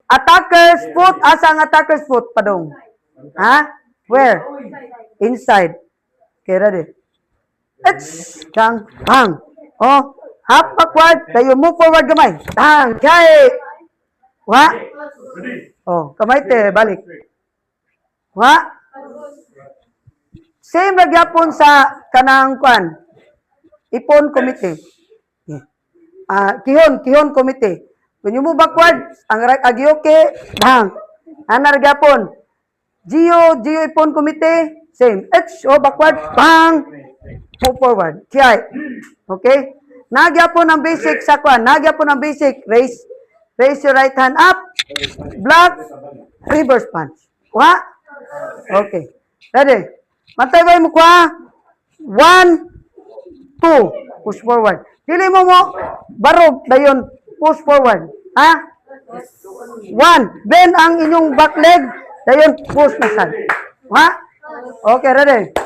Attacker's foot. Asa ang attacker's foot, padong? Ha? Where? Inside. Okay, ready? It's Chang. Bang. Oh, half backward. Tayo move forward gamay. Bang. Kay. Wa. Oh, kamay te. Balik. Wa. Same magyapon sa kanang kwan. Ipon committee. Kihon committee. When you move backward, ang agyoke, bang. Anar gyapon. Gio ipon committee, same. Backward, bang. Move forward. Kiyay. Okay? Nagyapon ang basic sa kwan. Nagyapon ang basic. Raise your right hand up. Block. Reverse punch. Wa? Okay. Ready? Matay ba mo kwa? 1, 2. Push forward. Dili mo barog dayon. Push forward. Ha? 1. Then ang inyong back leg dayon push na sad. Ha? Okay, ready?